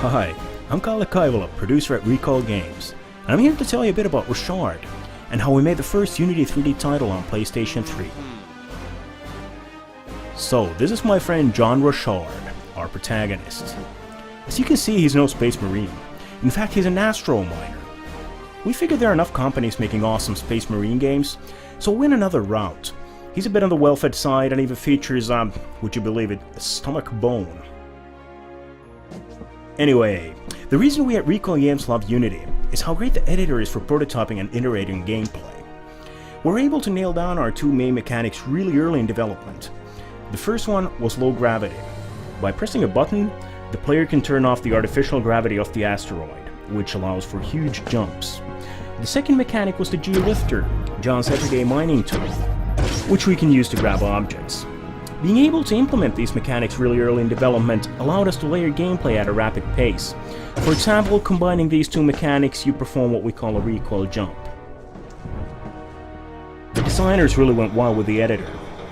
Hi, I'm Skylar, producer at Recall Games, and I'm here to tell you a bit about Rochard, and how we made the first Unity 3D title on PlayStation 3. So, this is my friend John Rochard, our protagonist. As you can see, he's no space marine. In fact, he's an astro miner. We figured there are enough companies making awesome space marine games, so we went another route. He's a bit on the well-fed side and even features, would you believe it, a stomach bone. Anyway, the reason we at Recall Games love Unity is how great the editor is for prototyping and iterating gameplay. We're able to nail down our two main mechanics really early in development. The first one was low gravity. By pressing a button, the player can turn off the artificial gravity of the asteroid, which allows for huge jumps. The second mechanic was the G-Lifter, John's everyday mining tool, which we can use to grab objects. Being able to implement these mechanics really early in development allowed us to layer gameplay at a rapid pace. For example, combining these two mechanics, you perform what we call a recoil jump. The designers really went wild with the editor.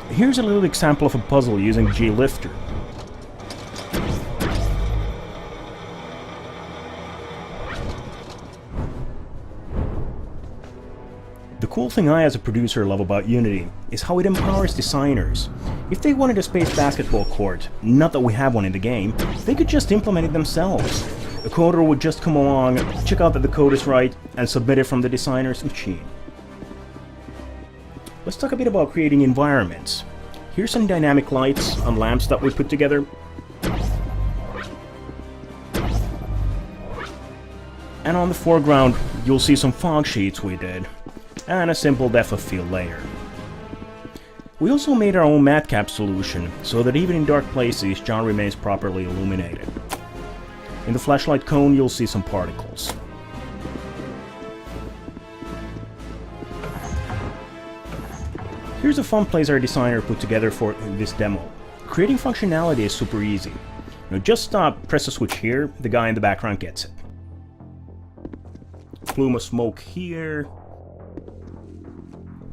Here's a little example of a puzzle using G-Lifter. The cool thing I as a producer love about Unity is how it empowers designers. If they wanted a space basketball court, not that we have one in the game, they could just implement it themselves. A coder would just come along, check out that the code is right, and submit it from the designer's machine. Let's talk a bit about creating environments. Here's some dynamic lights and lamps that we put together. And on the foreground, you'll see some fog sheets we did, and a simple depth of field layer. We also made our own matcap solution, so that even in dark places, John remains properly illuminated. In the flashlight cone, you'll see some particles. Here's a fun place our designer put together for this demo. Creating functionality is super easy. Just press a switch here, the guy in the background gets it. Plume of smoke here.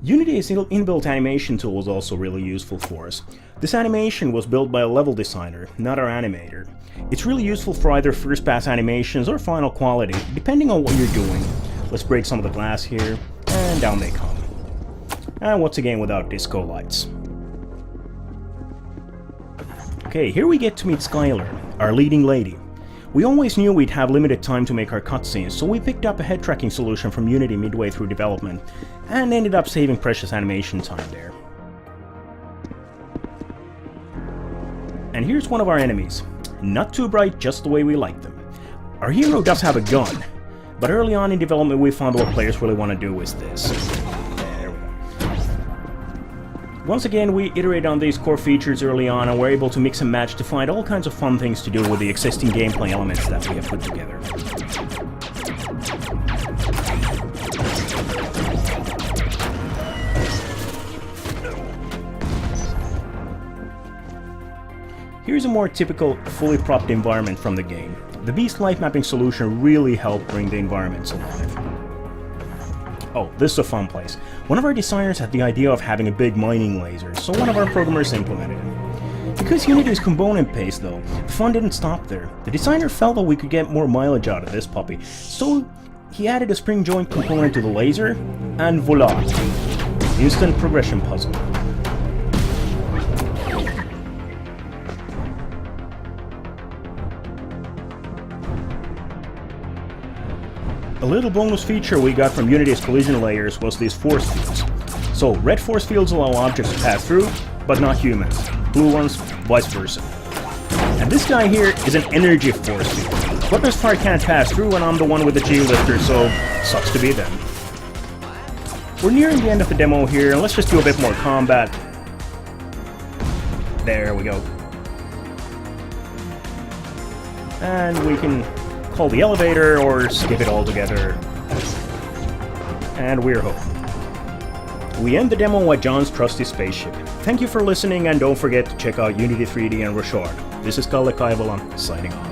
Unity's inbuilt animation tool is also really useful for us. This animation was built by a level designer, not our animator. It's really useful for either first pass animations or final quality, depending on what you're doing. Let's break some of the glass here, and down they come. And once again without disco lights. Okay, here we get to meet Skylar, our leading lady. We always knew we'd have limited time to make our cutscenes, so we picked up a head tracking solution from Unity midway through development, and ended up saving precious animation time there. And here's one of our enemies. Not too bright, just the way we like them. Our hero does have a gun, but early on in development we found what players really want to do is this. There we go. Once again, we iterated on these core features early on, and we're able to mix and match to find all kinds of fun things to do with the existing gameplay elements that we have put together. Here's a more typical, fully propped environment from the game. The Beast light mapping solution really helped bring the environments alive. Oh, this is a fun place. One of our designers had the idea of having a big mining laser, so one of our programmers implemented it. Because Unity is component-based though, the fun didn't stop there. The designer felt that we could get more mileage out of this puppy, so he added a spring joint component to the laser, and voila! Instant progression puzzle. A little bonus feature we got from Unity's collision layers was these force fields. So, red force fields allow objects to pass through, but not humans. Blue ones, vice versa. And this guy here is an energy force field. Weapons fire can't pass through, and I'm the one with the G-Lifter, so sucks to be them. We're nearing the end of the demo here, and let's just do a bit more combat. There we go. And we can call the elevator or skip it altogether. And we're home. We end the demo at John's trusty spaceship. Thank you for listening, and don't forget to check out Unity 3D and Rochard. This is Skylar signing off.